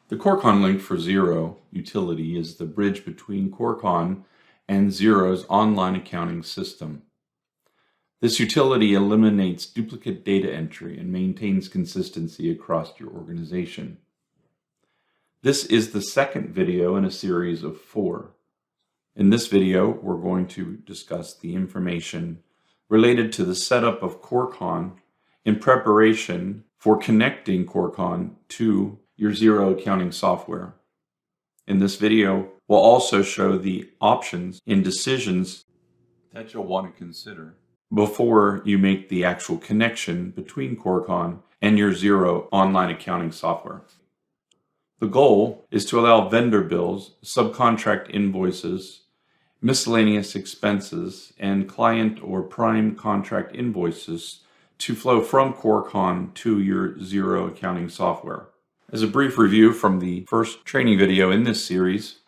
The CoreconLink for Xero utility is the bridge between Corecon and Xero's online accounting system. This utility eliminates duplicate data entry and maintains consistency across your organization. This is the second video in a series of 4. In this video, we're going to discuss the information related to the setup of Corecon in preparation for connecting Corecon to your Xero accounting software. In this video, we'll also show the options and decisions that you'll want to consider before you make the actual connection between Corecon and your Xero online accounting software. The goal is to allow vendor bills, subcontract invoices, miscellaneous expenses, and client or prime contract invoices to flow from Corecon to your Xero accounting software. As a brief review from the first training video in this series,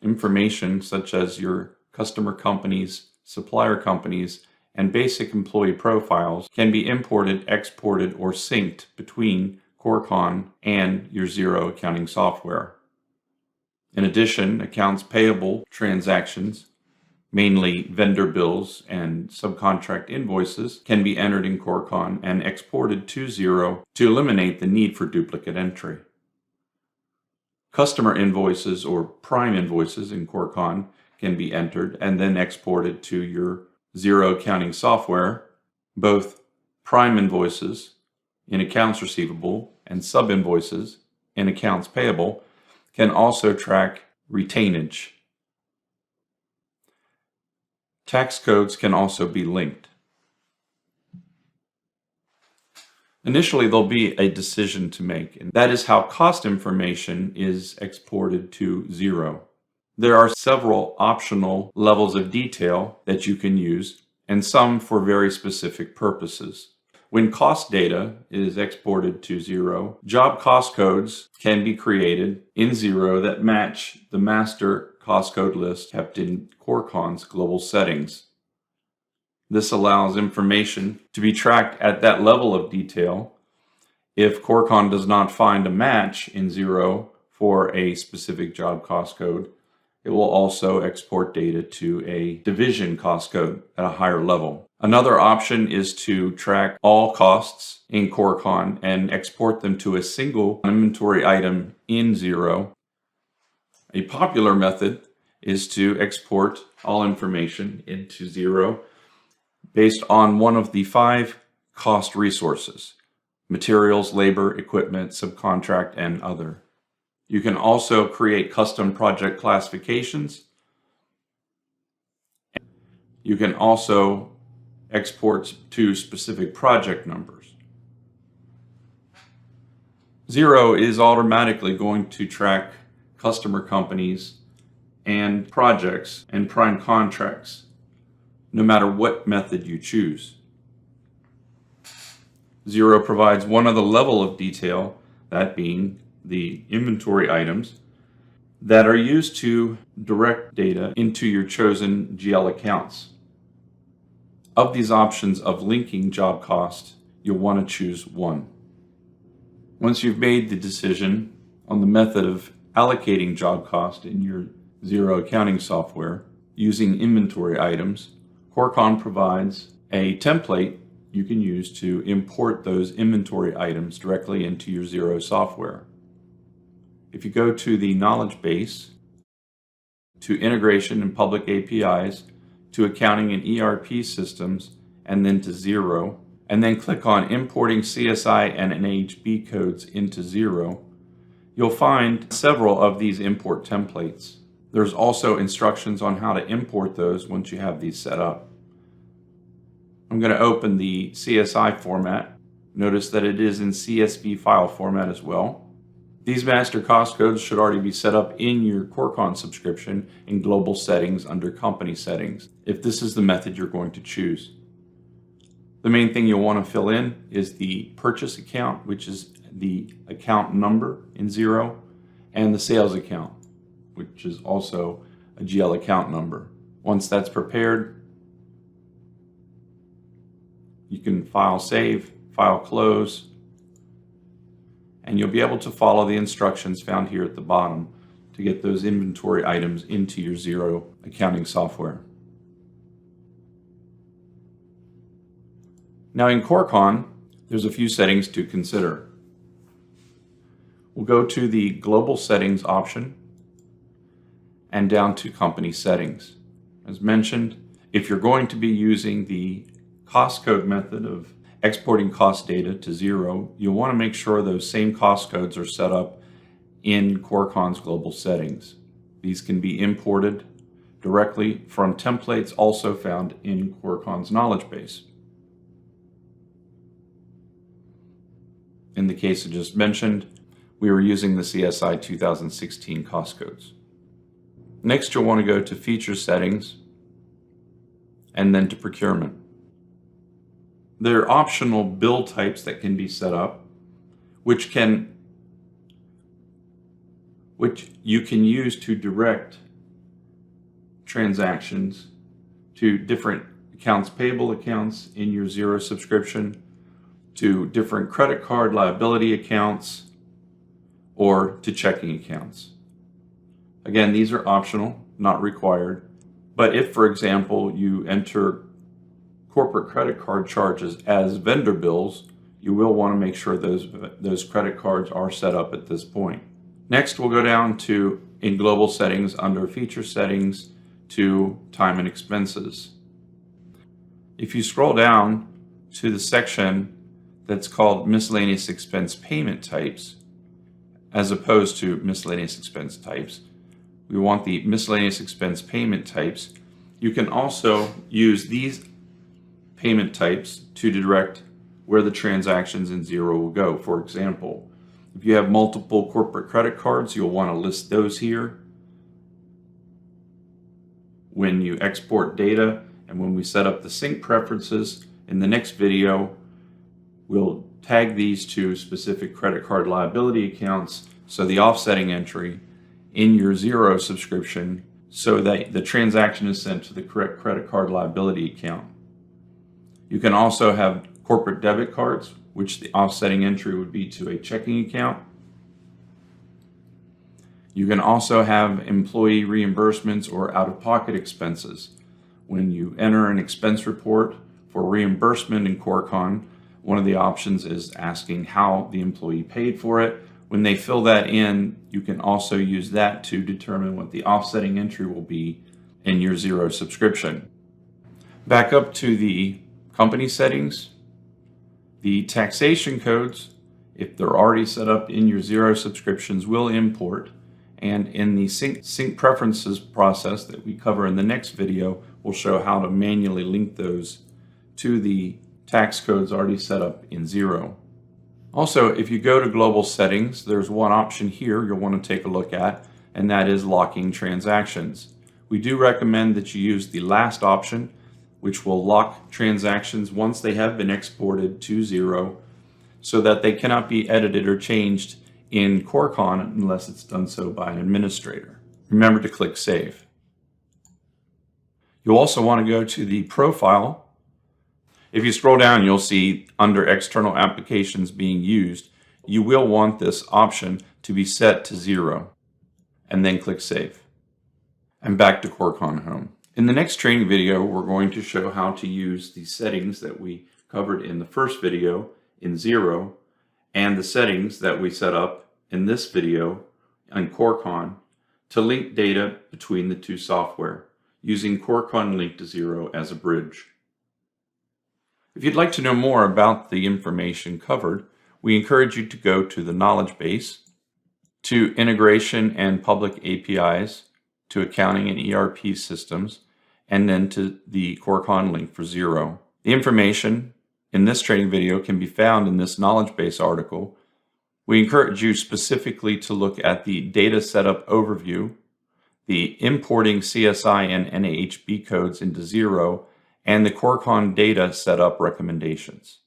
information such as your customer companies, supplier companies, and basic employee profiles can be imported, exported, or synced between Corecon and your Xero accounting software. In addition, accounts payable transactions, mainly vendor bills and subcontract invoices, can be entered in Corecon and exported to Xero to eliminate the need for duplicate entry. Customer invoices or prime invoices in Corecon can be entered and then exported to your Xero accounting software. Both prime invoices in accounts receivable and sub invoices in accounts payable can also track retainage. Tax codes can also be linked. Initially, there'll be a decision to make, and that is how cost information is exported to Xero. There are several optional levels of detail that you can use, and some for very specific purposes. When cost data is exported to Xero, job cost codes can be created in Xero that match the master cost code list kept in Corecon's global settings. This allows information to be tracked at that level of detail. If Corecon does not find a match in Xero for a specific job cost code, it will also export data to a division cost code at a higher level. Another option is to track all costs in Corecon and export them to a single inventory item in Xero. A popular method is to export all information into Xero based on one of the 5 cost resources: materials, labor, equipment, subcontract, and other. You can also create custom project classifications. You can also export to specific project numbers. Xero is automatically going to track customer companies and projects and prime contracts, no matter what method you choose. Xero provides one other level of detail, that being the inventory items that are used to direct data into your chosen GL accounts. Of these options of linking job cost, you'll want to choose one. Once you've made the decision on the method of allocating job cost in your Xero accounting software using inventory items, Corecon provides a template you can use to import those inventory items directly into your Xero software. If you go to the knowledge base, to integration and public APIs, to accounting and ERP systems, and then to Xero, and then click on importing CSI and NHB codes into Xero, you'll find several of these import templates. There's also instructions on how to import those once you have these set up. I'm going to open the CSI format. Notice that it is in CSV file format as well. These master cost codes should already be set up in your Corecon subscription in global settings under company settings, if this is the method you're going to choose. The main thing you'll want to fill in is the purchase account, which is the account number in Xero, and the sales account, which is also a GL account number. Once that's prepared, you can file save, file close, and you'll be able to follow the instructions found here at the bottom to get those inventory items into your Xero accounting software. Now in Corecon, there's a few settings to consider. We'll go to the Global Settings option and down to Company Settings. As mentioned, if you're going to be using the cost code method of exporting cost data to Xero, you'll want to make sure those same cost codes are set up in Corecon's Global Settings. These can be imported directly from templates also found in Corecon's knowledge base. In the case I just mentioned, we were using the CSI 2016 cost codes. Next, you'll want to go to Feature Settings and then to Procurement. There are optional bill types that can be set up, which you can use to direct transactions to different accounts payable accounts in your Xero subscription, to different credit card liability accounts, or to checking accounts. Again, these are optional, not required. But if, for example, you enter corporate credit card charges as vendor bills, you will want to make sure those credit cards are set up at this point. Next, we'll go down to, in Global Settings, under Feature Settings, to Time and Expenses. If you scroll down to the section that's called Miscellaneous Expense Payment Types, as opposed to Miscellaneous Expense Types, we want the Miscellaneous Expense Payment Types. You can also use these payment types to direct where the transactions in Xero will go. For example, if you have multiple corporate credit cards, you'll want to list those here. When you export data and when we set up the sync preferences in the next video, we'll tag these to specific credit card liability accounts, so the offsetting entry in your Xero subscription so that the transaction is sent to the correct credit card liability account. You can also have corporate debit cards, which the offsetting entry would be to a checking account. You can also have employee reimbursements or out-of-pocket expenses. When you enter an expense report for reimbursement in Corecon, one of the options is asking how the employee paid for it. When they fill that in, you can also use that to determine what the offsetting entry will be in your Xero subscription. Back up to the company settings. The taxation codes, if they're already set up in your Xero subscriptions, will import. And in the sync preferences process that we cover in the next video, we'll show how to manually link those to the tax codes already set up in Xero. Also, if you go to Global Settings, there's one option here you'll want to take a look at, and that is locking transactions. We do recommend that you use the last option, which will lock transactions once they have been exported to Xero, so that they cannot be edited or changed in Corecon unless it's done so by an administrator. Remember to click Save. You'll also want to go to the Profile. If you scroll down, you'll see under External Applications being used, you will want this option to be set to 0, and then click Save. And back to Corecon Home. In the next training video, we're going to show how to use the settings that we covered in the first video in Xero and the settings that we set up in this video on Corecon to link data between the two software using CoreconLink to Xero as a bridge. If you'd like to know more about the information covered, we encourage you to go to the knowledge base, to integration and public APIs, to accounting and ERP systems, and then to the CoreconLink for Xero. The information in this training video can be found in this knowledge base article. We encourage you specifically to look at the data setup overview, the importing CSI and NAHB codes into Xero, and the Corecon data setup recommendations.